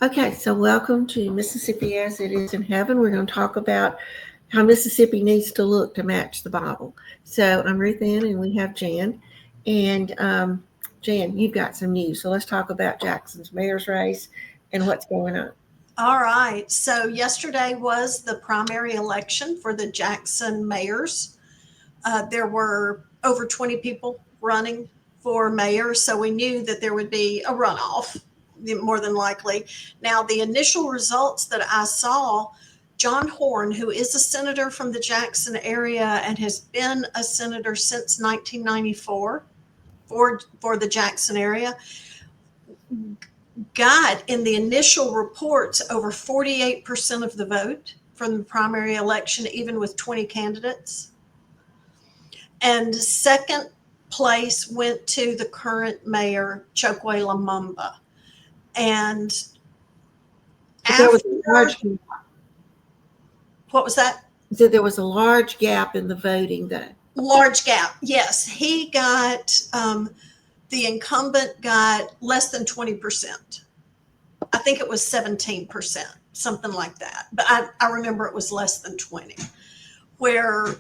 Okay, so welcome to Mississippi as It Is in Heaven. We're going to talk about how Mississippi needs to look to match the Bible. So I'm Ruth Ann, and we have Jan. And Jan, you've got some news. So let's talk about Jackson's mayor's race and what's going on. All right. So yesterday was the primary election for the Jackson mayors. There were over 20 people running for mayor, so we knew that there would be a runoff, more than likely. Now, the initial results that I saw, John Horn, who is a senator from the Jackson area and has been a senator since 1994 for the Jackson area, got in the initial reports over 48% of the vote from the primary election, even with 20 candidates. And second place went to the current mayor, Chokwe Lumumba. And But there was after, a large, what was that? so there was a large gap in the voting though. Large gap. Yes, he got, the incumbent got less than 20%. I think it was 17%, something like that. But I remember it was less than 20, where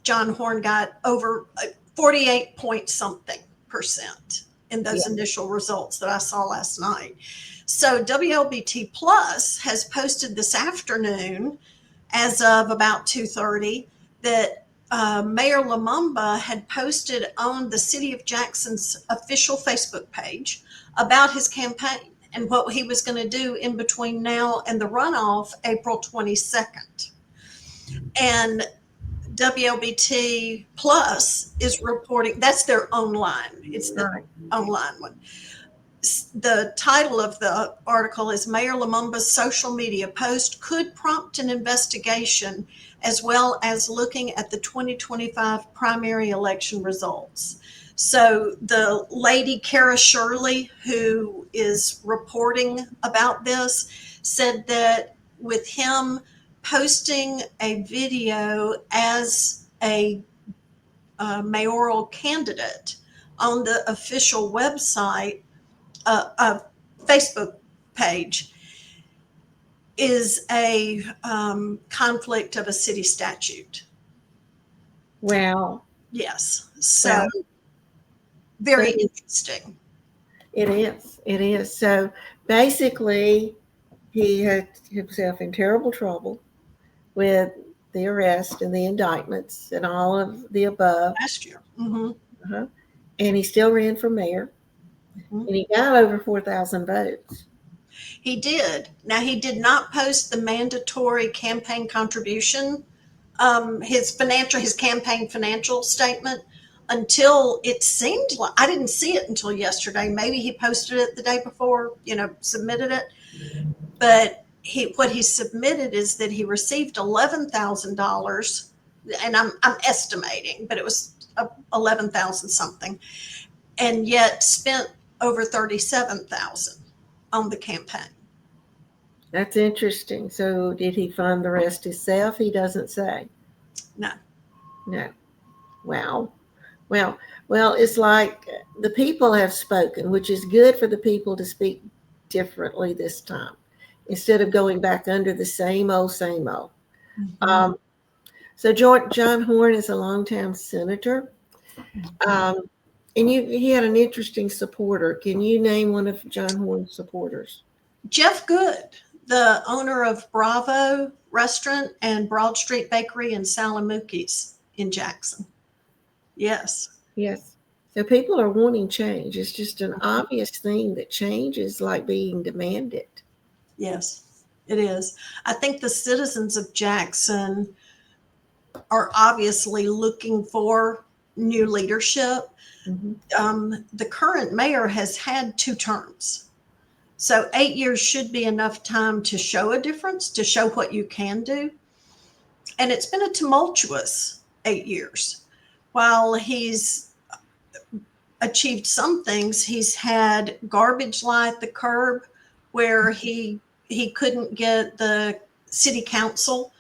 John Horn got over 48 point something percent in those initial results that I saw last night. So WLBT Plus has posted this afternoon, as of about 2:30, that Mayor Lumumba had posted on the City of Jackson's official Facebook page about his campaign and what he was going to do in between now and the runoff, April 22nd. And WLBT Plus is reporting, that's their online, it's the online one. The title of the article is Mayor Lumumba's social media post could prompt an investigation, as well as looking at the 2025 primary election results. So the lady, Kara Shirley, who is reporting about this, said that with him posting a video as a mayoral candidate on the official website, Facebook page, is a conflict of a city statute. Wow. Yes. So Wow. very interesting. It is. It is. So basically, he had himself in terrible trouble with the arrest and the indictments and all of the above. Last year. Mm-hmm. Uh-huh. And he still ran for mayor. Mm-hmm. And he got over 4,000 votes. He did. Now, he did not post the mandatory campaign contribution, his campaign financial statement, until it seemed like, I didn't see it until yesterday. Maybe he posted it the day before, submitted it. But what he submitted is that he received $11,000, and I'm estimating, but it was 11,000 something, and yet spent over 37,000 on the campaign. That's interesting. So did he fund the rest himself? He doesn't say. No. No. Wow. Well, it's like the people have spoken, which is good for the people to speak differently this time instead of going back under the same old, same old. Mm-hmm. So John Horn is a longtime senator, and he had an interesting supporter. Can you name one of John Horn's supporters? Jeff Good, the owner of Bravo Restaurant and Broad Street Bakery and Salamukis in Jackson. Yes. Yes. So people are wanting change. It's just an obvious thing that change is like being demanded. Yes, it is. I think the citizens of Jackson are obviously looking for new leadership. The current mayor has had 2 terms. So 8 years should be enough time to show a difference, to show what you can do. And it's been a tumultuous 8 years. While he's achieved some things, he's had garbage light the curb, where he couldn't get the city council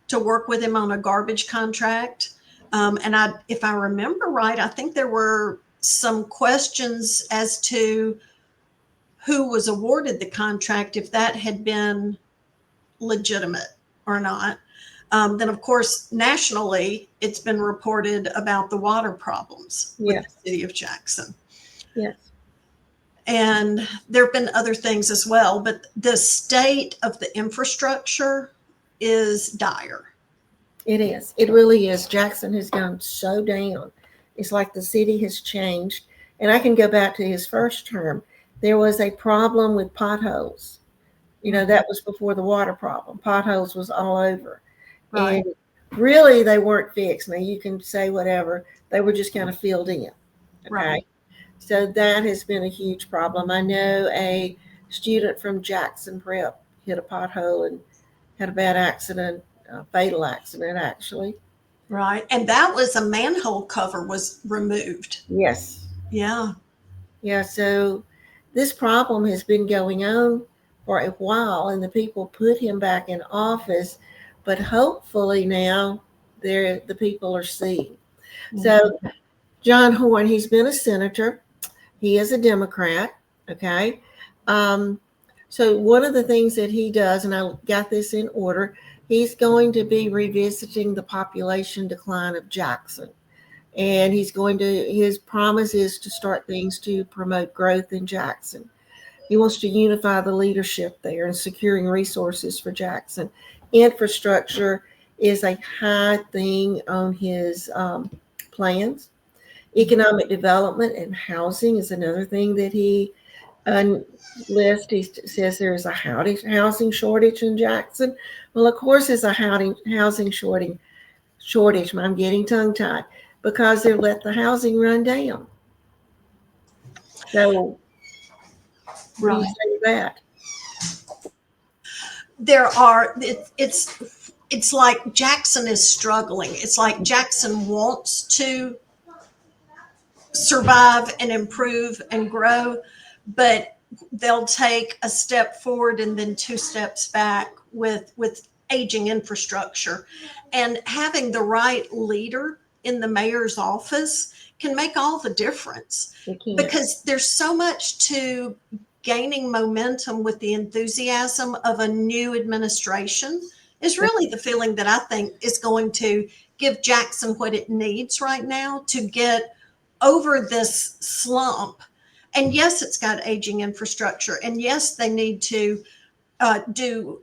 to work with him on a garbage contract. And if I remember right, I think there were some questions as to who was awarded the contract, if that had been legitimate or not. Then, of course, nationally, it's been reported about the water problems with Yes. the city of Jackson. Yes. And there have been other things as well, but the state of the infrastructure is dire. It is. It really is. Jackson has gone so down. It's like the city has changed. And I can go back to his first term. There was a problem with potholes. That was before the water problem. Potholes was all over. Right. And really, they weren't fixed. Now, you can say whatever. They were just kind of filled in. Okay. Right. So that has been a huge problem. I know a student from Jackson Prep hit a pothole and had a bad accident, a fatal accident, actually. Right. And that was a manhole cover was removed. Yes. Yeah. Yeah. So this problem has been going on for a while, and the people put him back in office. But hopefully now the people are seeing. So John Horn, he's been a senator. He is a Democrat. Okay. So one of the things that he does, and I got this in order, he's going to be revisiting the population decline of Jackson. And his promise is to start things to promote growth in Jackson. He wants to unify the leadership there and securing resources for Jackson. Infrastructure is a high thing on his plans. Economic development and housing is another thing that he lists. He says there's a housing shortage in Jackson. Well, of course, there's a housing shortage. I'm getting tongue-tied because they've let the housing run down. So, what do you say to that? It's like Jackson is struggling. It's like Jackson wants to survive and improve and grow, but they'll take a step forward and then two steps back with aging infrastructure. And having the right leader in the mayor's office can make all the difference, because there's so much to gaining momentum with the enthusiasm of a new administration is really the feeling that I think is going to give Jackson what it needs right now to get over this slump. And yes, it's got aging infrastructure. And yes, they need to do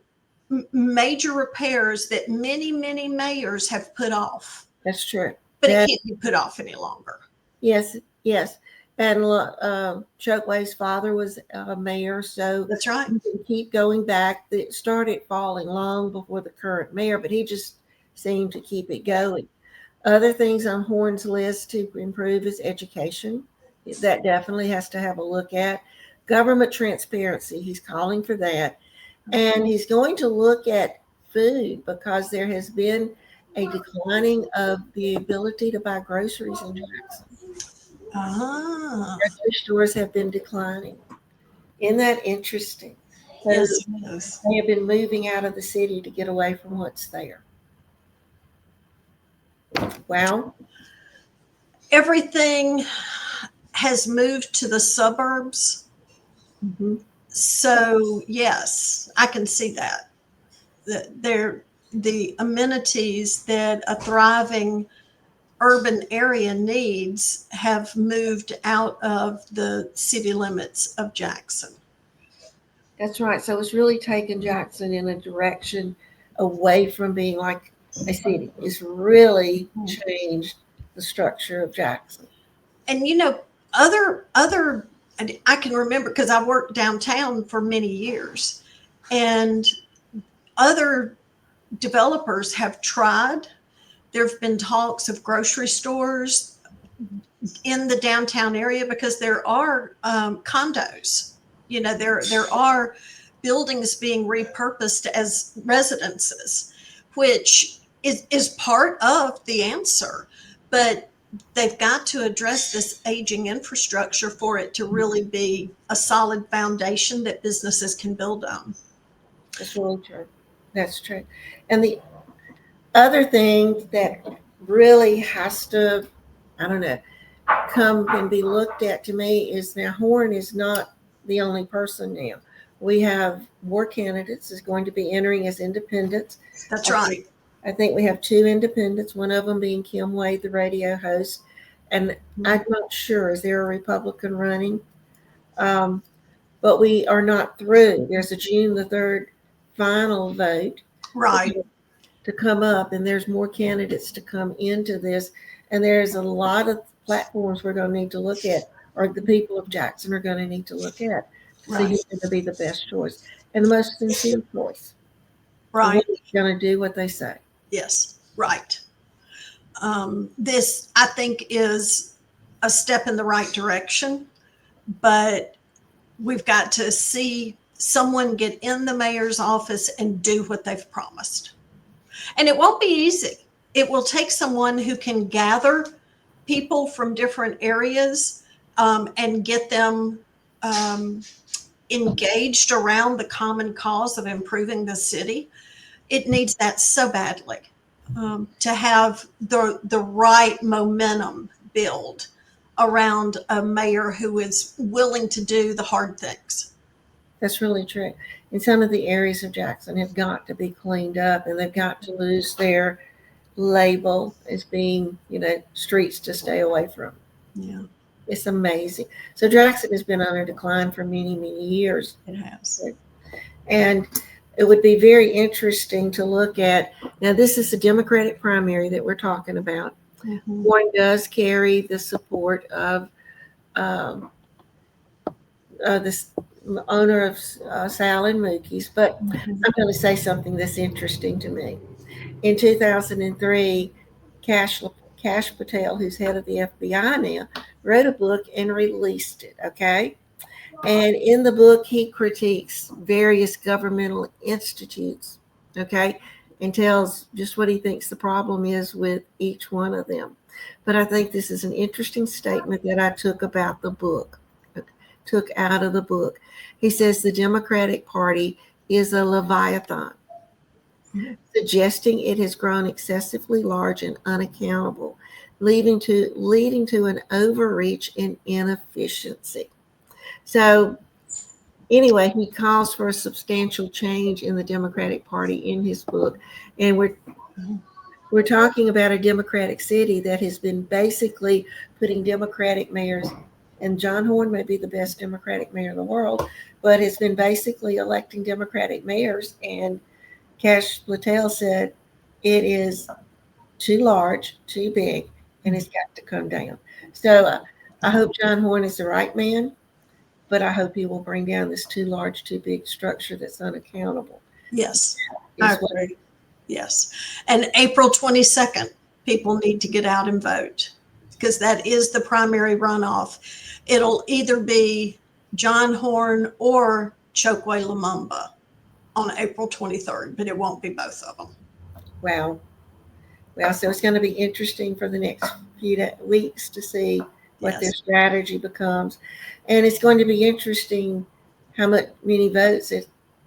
major repairs that many, many mayors have put off. That's true. But it can't be put off any longer. Yes, yes. And Chokeway's father was a mayor, so that's right. You can keep going back. It started falling long before the current mayor, but he just seemed to keep it going. Other things on Horn's list to improve is education. That definitely has to have a look at. Government transparency, he's calling for that. And he's going to look at food because there has been a declining of the ability to buy groceries in Jackson. Grocery stores have been declining. Isn't that interesting? Yes, it is. They have been moving out of the city to get away from what's there. Wow. Everything has moved to the suburbs. Mm-hmm. So, yes, I can see that. The amenities that a thriving urban area needs have moved out of the city limits of Jackson. That's right. So it's really taken Jackson in a direction away from being like a city. It's really changed the structure of Jackson. And other I can remember because I worked downtown for many years, and other developers have tried. There have been talks of grocery stores in the downtown area because there are condos. There are buildings being repurposed as residences, which is part of the answer. But they've got to address this aging infrastructure for it to really be a solid foundation that businesses can build on. That's really true. That's true. And the other thing that really has to, come and be looked at to me is now Horn is not the only person now. We have more candidates is going to be entering as independents. That's I right. think, I think we have 2 independents, one of them being Kim Wade, the radio host. And I'm not sure, is there a Republican running? But we are not through. There's a June the 3rd final vote Right. to come up, and there's more candidates to come into this. And there's a lot of platforms we're going to need to look at, or the people of Jackson are going to need to look at to see Right. who's going to be the best choice and the most sincere choice. Right. Going to do what they say. Yes. Right. This, I think, is a step in the right direction, but we've got to see someone get in the mayor's office and do what they've promised. And it won't be easy. It will take someone who can gather people from different areas and get them engaged around the common cause of improving the city. It needs that so badly to have the right momentum build around a mayor who is willing to do the hard things. That's really true. And some of the areas of Jackson have got to be cleaned up, and they've got to lose their label as being, streets to stay away from. Yeah, It's amazing. So Jackson has been on a decline for many, many years. it has. And it would be very interesting to look at. Now, this is a Democratic primary that we're talking about. Mm-hmm. One does carry the support of this owner of Sal and Mookie's, but Mm-hmm. I'm going to say something that's interesting to me. In 2003, Kash Patel, who's head of the FBI now, wrote a book and released it, okay? And in the book, he critiques various governmental institutes, okay, and tells just what he thinks the problem is with each one of them. But I think this is an interesting statement that I took about the book, took out of the book. He says the Democratic Party is a leviathan, suggesting it has grown excessively large and unaccountable, leading to an overreach and inefficiency. So anyway, he calls for a substantial change in the Democratic Party in his book. And we're talking about a Democratic city that has been basically putting Democratic mayors, and John Horn may be the best Democratic mayor in the world, but has been basically electing Democratic mayors. And Kash Patel said it is too large, too big, and it's got to come down. So I hope John Horn is the right man, but I hope he will bring down this too large, too big structure that's unaccountable. Yes, I agree. Yes. And April 22nd, people need to get out and vote because that is the primary runoff. It'll either be John Horn or Chokwe Lumumba on April 23rd, but it won't be both of them. Wow. Well, so it's going to be interesting for the next few weeks to see what their strategy becomes. And it's going to be interesting how many votes that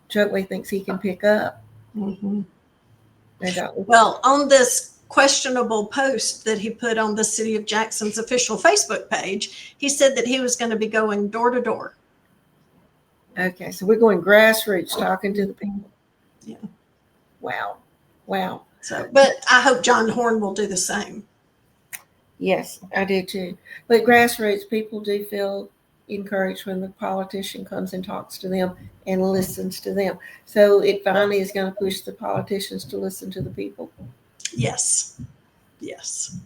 Chokwe thinks he can pick up. Mm-hmm. Well, Well, on this questionable post that he put on the City of Jackson's official Facebook page, he said that he was going to be going door to door. okay, so we're going grassroots, talking to the people. Yeah. Wow. Wow. So, but I hope John Horn will do the same. Yes, I do too. But grassroots people do feel encouraged when the politician comes and talks to them and listens to them. So it finally is going to push the politicians to listen to the people. Yes. Yes.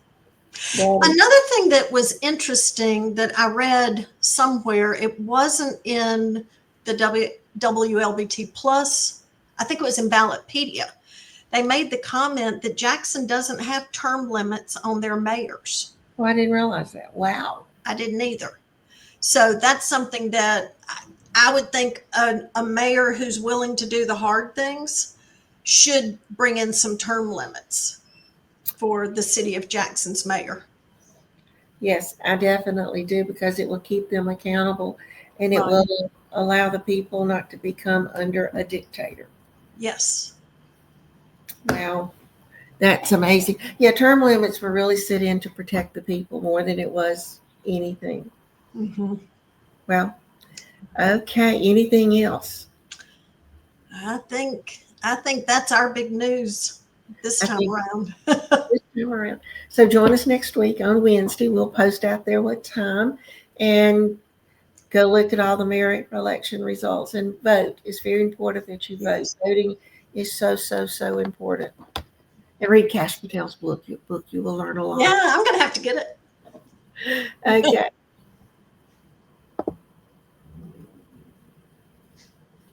Well, Another thing that was interesting that I read somewhere, it wasn't in the WLBT Plus, I think it was in Ballotpedia. They made the comment that Jackson doesn't have term limits on their mayors. oh, I didn't realize that. Wow. I didn't either. So that's something that I would think a mayor who's willing to do the hard things should bring in some term limits for the city of Jackson's mayor. Yes, I definitely do, because it will keep them accountable, and it Right. will allow the people not to become under a dictator. Yes. Wow. That's amazing. Yeah, term limits were really set in to protect the people more than it was anything. Mm-hmm. Well, Okay. Anything else? I think that's our big news this I time think around. this time around. So join us next week on Wednesday. We'll post out there what time, and go look at all the mayor election results and vote. It's very important that you vote. Yes. Voting is so important. And read Cash Patel's book. You will learn a lot. Yeah, I'm gonna have to get it. Okay.